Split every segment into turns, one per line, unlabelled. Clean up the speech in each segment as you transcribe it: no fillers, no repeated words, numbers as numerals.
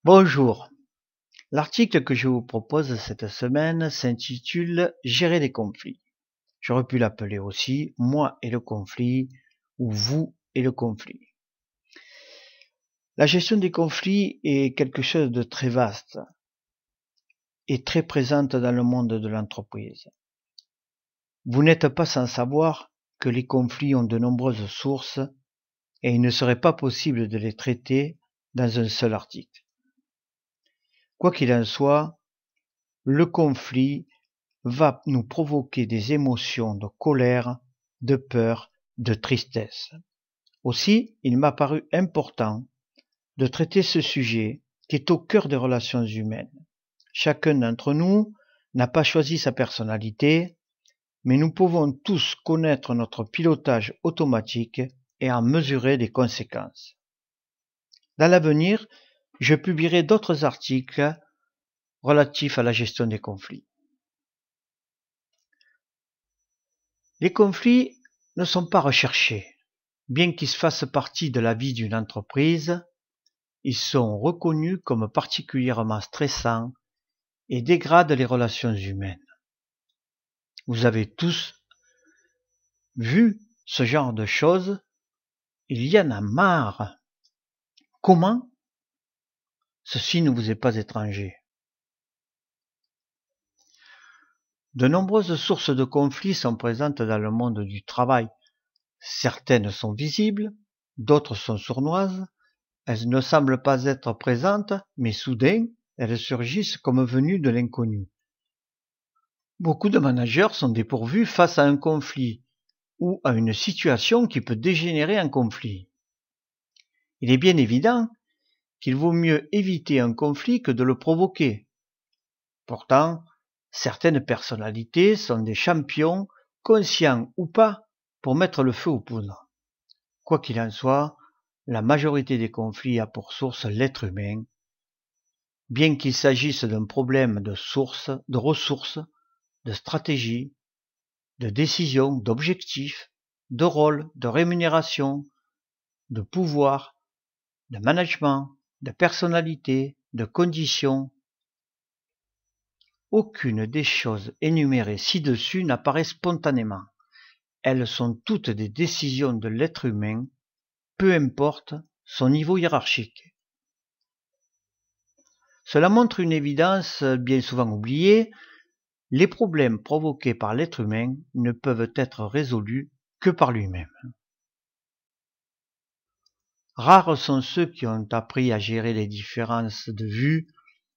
Bonjour, l'article que je vous propose cette semaine s'intitule Gérer les conflits. J'aurais pu l'appeler aussi Moi et le conflit ou Vous et le conflit. La gestion des conflits est quelque chose de très vaste et très présente dans le monde de l'entreprise. Vous n'êtes pas sans savoir que les conflits ont de nombreuses sources et il ne serait pas possible de les traiter dans un seul article. Quoi qu'il en soit, le conflit va nous provoquer des émotions de colère, de peur, de tristesse. Aussi, il m'a paru important de traiter ce sujet qui est au cœur des relations humaines. Chacun d'entre nous n'a pas choisi sa personnalité, mais nous pouvons tous connaître notre pilotage automatique et en mesurer les conséquences. Dans l'avenir, je publierai d'autres articles relatifs à la gestion des conflits. Les conflits ne sont pas recherchés. Bien qu'ils fassent partie de la vie d'une entreprise, ils sont reconnus comme particulièrement stressants et dégradent les relations humaines. Vous avez tous vu ce genre de choses, il y en a marre. Comment? Ceci ne vous est pas étranger. De nombreuses sources de conflits sont présentes dans le monde du travail. Certaines sont visibles, d'autres sont sournoises. Elles ne semblent pas être présentes, mais soudain, elles surgissent comme venues de l'inconnu. Beaucoup de managers sont dépourvus face à un conflit ou à une situation qui peut dégénérer en conflit. Il est bien évident qu'il vaut mieux éviter un conflit que de le provoquer. Pourtant, certaines personnalités sont des champions, conscients ou pas, pour mettre le feu aux poudres. Quoi qu'il en soit, la majorité des conflits a pour source l'être humain, bien qu'il s'agisse d'un problème de source, de ressources, de stratégie, de décision, d'objectifs, de rôle, de rémunération, de pouvoir, de management, de personnalité, de conditions. Aucune des choses énumérées ci-dessus n'apparaît spontanément. Elles sont toutes des décisions de l'être humain, peu importe son niveau hiérarchique. Cela montre une évidence bien souvent oubliée. Les problèmes provoqués par l'être humain ne peuvent être résolus que par lui-même. Rares sont ceux qui ont appris à gérer les différences de vues,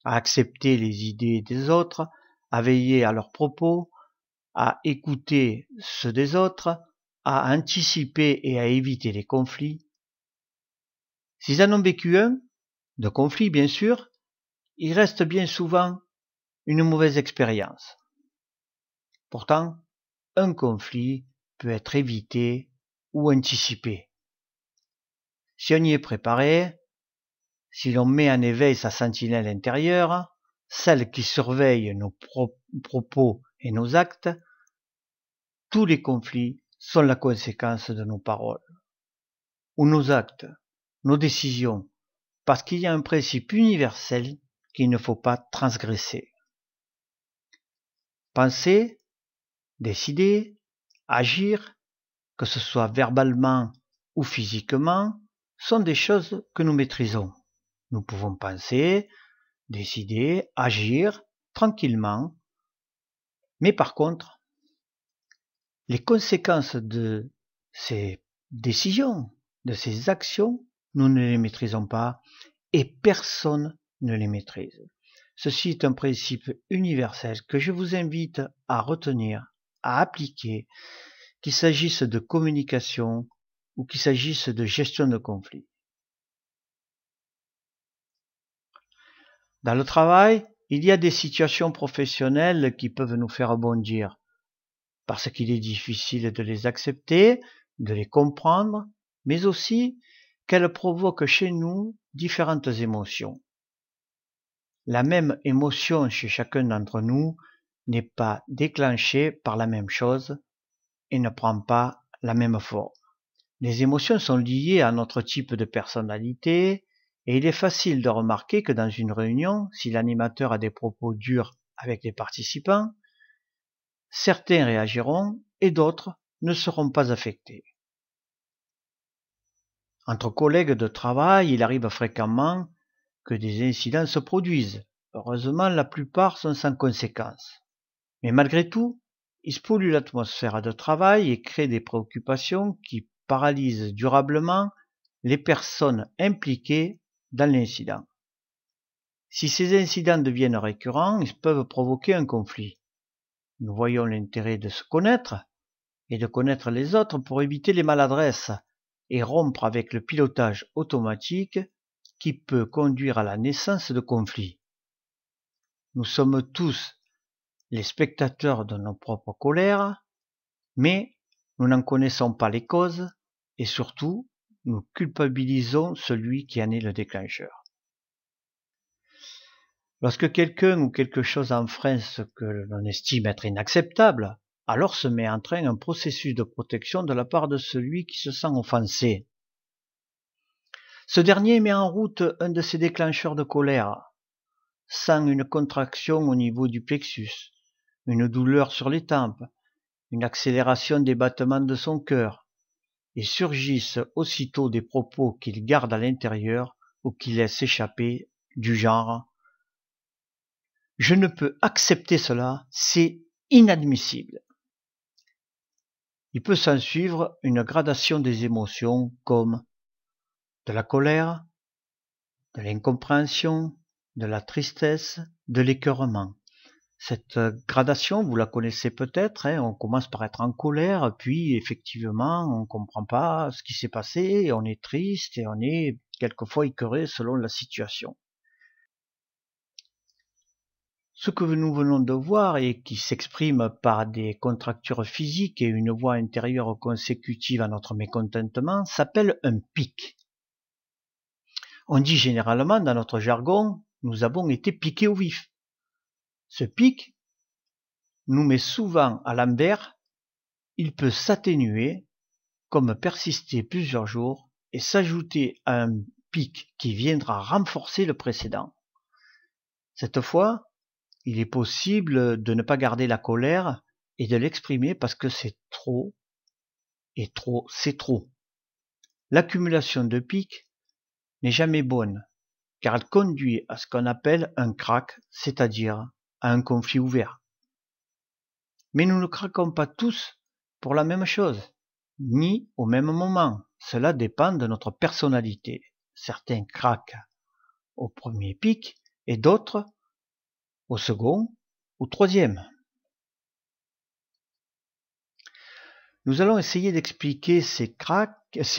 à accepter les idées des autres, à veiller à leurs propos, à écouter ceux des autres, à anticiper et à éviter les conflits. S'ils en ont vécu un, de conflit bien sûr, il reste bien souvent une mauvaise expérience. Pourtant, un conflit peut être évité ou anticipé. Si on y est préparé, si l'on met en éveil sa sentinelle intérieure, celle qui surveille nos propos et nos actes, tous les conflits sont la conséquence de nos paroles, ou nos actes, nos décisions, parce qu'il y a un principe universel qu'il ne faut pas transgresser. Penser, décider, agir, que ce soit verbalement ou physiquement, sont des choses que nous maîtrisons. Nous pouvons penser, décider, agir tranquillement, mais par contre, les conséquences de ces décisions, de ces actions, nous ne les maîtrisons pas et personne ne les maîtrise. Ceci est un principe universel que je vous invite à retenir, à appliquer, qu'il s'agisse de communication ou qu'il s'agisse de gestion de conflits. Dans le travail, il y a des situations professionnelles qui peuvent nous faire bondir, parce qu'il est difficile de les accepter, de les comprendre, mais aussi qu'elles provoquent chez nous différentes émotions. La même émotion chez chacun d'entre nous n'est pas déclenchée par la même chose et ne prend pas la même forme. Les émotions sont liées à notre type de personnalité Et il est facile de remarquer que dans une réunion, si l'animateur a des propos durs avec les participants, certains réagiront et d'autres ne seront pas affectés. Entre collègues de travail, il arrive fréquemment que des incidents se produisent. Heureusement, la plupart sont sans conséquence. Mais malgré tout, ils polluent l'atmosphère de travail et créent des préoccupations qui paralysent durablement les personnes impliquées dans l'incident. Si ces incidents deviennent récurrents, ils peuvent provoquer un conflit. Nous voyons l'intérêt de se connaître et de connaître les autres pour éviter les maladresses et rompre avec le pilotage automatique qui peut conduire à la naissance de conflits. Nous sommes tous les spectateurs de nos propres colères, mais nous n'en connaissons pas les causes et surtout, nous culpabilisons celui qui en est le déclencheur. Lorsque quelqu'un ou quelque chose enfreint ce que l'on estime être inacceptable, alors se met en train un processus de protection de la part de celui qui se sent offensé. Ce dernier met en route un de ces déclencheurs de colère, sent une contraction au niveau du plexus, une douleur sur les tempes, une accélération des battements de son cœur, et surgissent aussitôt des propos qu'il garde à l'intérieur ou qu'il laisse échapper, du genre « Je ne peux accepter cela, c'est inadmissible ». Il peut s'ensuivre une gradation des émotions comme de la colère, de l'incompréhension, de la tristesse, de l'écœurement. Cette gradation, vous la connaissez peut-être, on commence par être en colère, puis effectivement, on ne comprend pas ce qui s'est passé, et on est triste, et on est quelquefois écœuré selon la situation. Ce que nous venons de voir et qui s'exprime par des contractures physiques et une voix intérieure consécutive à notre mécontentement s'appelle un pic. On dit généralement dans notre jargon, nous avons été piqués au vif. Ce pic nous met souvent à l'envers, il peut s'atténuer, comme persister plusieurs jours et s'ajouter à un pic qui viendra renforcer le précédent. Cette fois, il est possible de ne pas garder la colère et de l'exprimer parce que c'est trop, et trop, c'est trop. L'accumulation de pics n'est jamais bonne, car elle conduit à ce qu'on appelle un crack, c'est-à-dire à un conflit ouvert. Mais nous ne craquons pas tous pour la même chose, ni au même moment. Cela dépend de notre personnalité. Certains craquent au premier pic et d'autres au second ou troisième. Nous allons essayer d'expliquer ces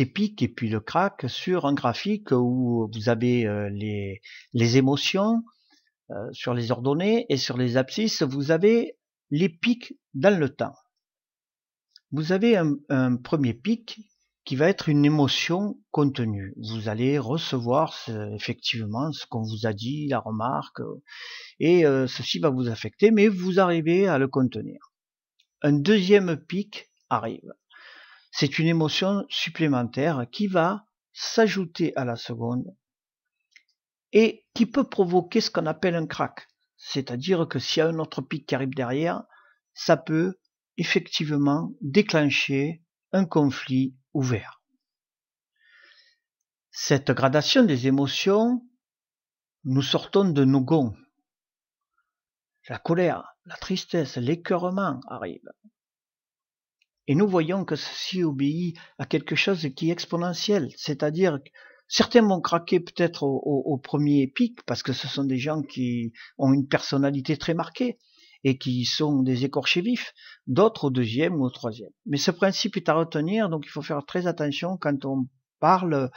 pics et puis le crack sur un graphique où vous avez les émotions sur les ordonnées et sur les abscisses, vous avez les pics dans le temps. Vous avez un premier pic qui va être une émotion contenue. Vous allez recevoir effectivement ce qu'on vous a dit, la remarque, et ceci va vous affecter, mais vous arrivez à le contenir. Un deuxième pic arrive. C'est une émotion supplémentaire qui va s'ajouter à la seconde et qui peut provoquer ce qu'on appelle un crack. C'est-à-dire que s'il y a un autre pic qui arrive derrière, ça peut effectivement déclencher un conflit ouvert. Cette gradation des émotions, nous sortons de nos gonds. La colère, la tristesse, l'écœurement arrivent. Et nous voyons que ceci obéit à quelque chose qui est exponentiel, c'est-à-dire que certains vont craquer peut-être au premier pic parce que ce sont des gens qui ont une personnalité très marquée et qui sont des écorchés vifs, d'autres au deuxième ou au troisième. Mais ce principe est à retenir, donc il faut faire très attention quand on parle,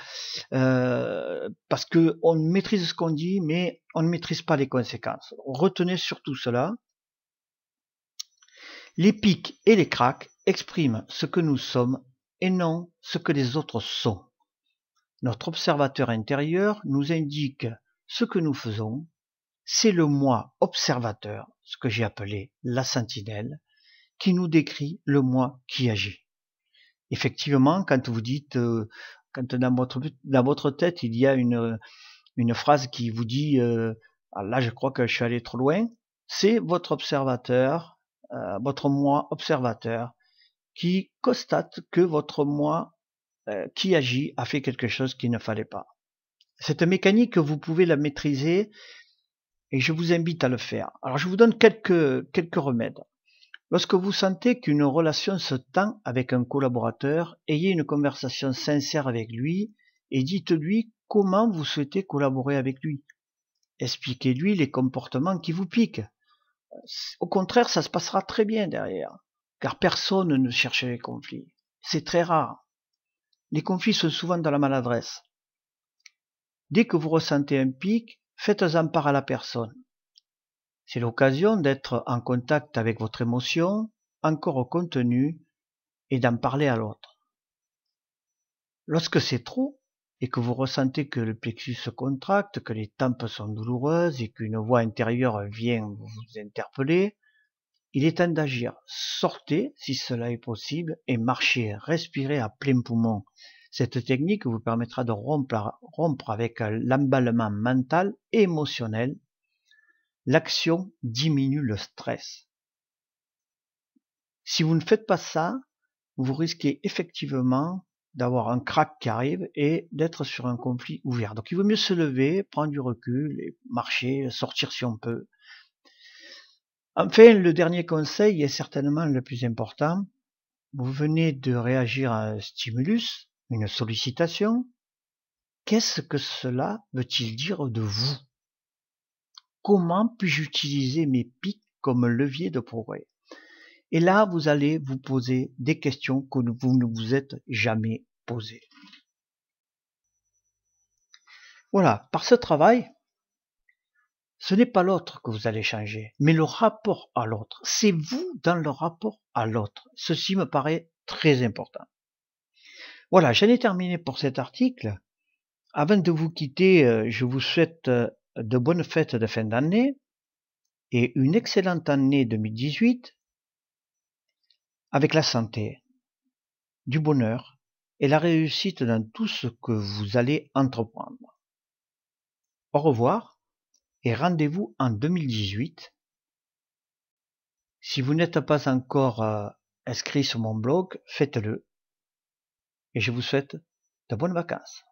parce que on maîtrise ce qu'on dit, mais on ne maîtrise pas les conséquences. Retenez surtout cela. Les pics et les cracks expriment ce que nous sommes et non ce que les autres sont. Notre observateur intérieur nous indique ce que nous faisons. C'est le moi observateur, ce que j'ai appelé la sentinelle, qui nous décrit le moi qui agit. Effectivement, quand vous dites, quand dans votre tête il y a une phrase qui vous dit ah là je crois que je suis allé trop loin, c'est votre observateur, votre moi observateur, qui constate que votre moi qui agit a fait quelque chose qu'il ne fallait pas. Cette mécanique, vous pouvez la maîtriser et je vous invite à le faire. Alors je vous donne quelques remèdes. Lorsque vous sentez qu'une relation se tend avec un collaborateur, ayez une conversation sincère avec lui et dites-lui comment vous souhaitez collaborer avec lui. Expliquez-lui les comportements qui vous piquent. Au contraire, ça se passera très bien derrière, car personne ne cherche les conflits. C'est très rare. Les conflits sont souvent dans la maladresse. Dès que vous ressentez un pic, faites-en part à la personne. C'est l'occasion d'être en contact avec votre émotion, encore contenue, et d'en parler à l'autre. Lorsque c'est trop, et que vous ressentez que le plexus se contracte, que les tempes sont douloureuses et qu'une voix intérieure vient vous interpeller, il est temps d'agir. Sortez, si cela est possible, et marchez, respirez à plein poumon. Cette technique vous permettra de rompre avec l'emballement mental et émotionnel. L'action diminue le stress. Si vous ne faites pas ça, vous risquez effectivement d'avoir un crack qui arrive et d'être sur un conflit ouvert. Donc il vaut mieux se lever, prendre du recul, et marcher, sortir si on peut. Enfin, le dernier conseil est certainement le plus important. Vous venez de réagir à un stimulus, une sollicitation. Qu'est-ce que cela veut-il dire de vous? Comment puis-je utiliser mes pics comme levier de progrès? Et là, vous allez vous poser des questions que vous ne vous êtes jamais posées. Voilà, par ce travail, ce n'est pas l'autre que vous allez changer, mais le rapport à l'autre. C'est vous dans le rapport à l'autre. Ceci me paraît très important. Voilà, j'en ai terminé pour cet article. Avant de vous quitter, je vous souhaite de bonnes fêtes de fin d'année et une excellente année 2018 avec la santé, du bonheur et la réussite dans tout ce que vous allez entreprendre. Au revoir et rendez-vous en 2018. Si vous n'êtes pas encore inscrit sur mon blog, faites-le et je vous souhaite de bonnes vacances.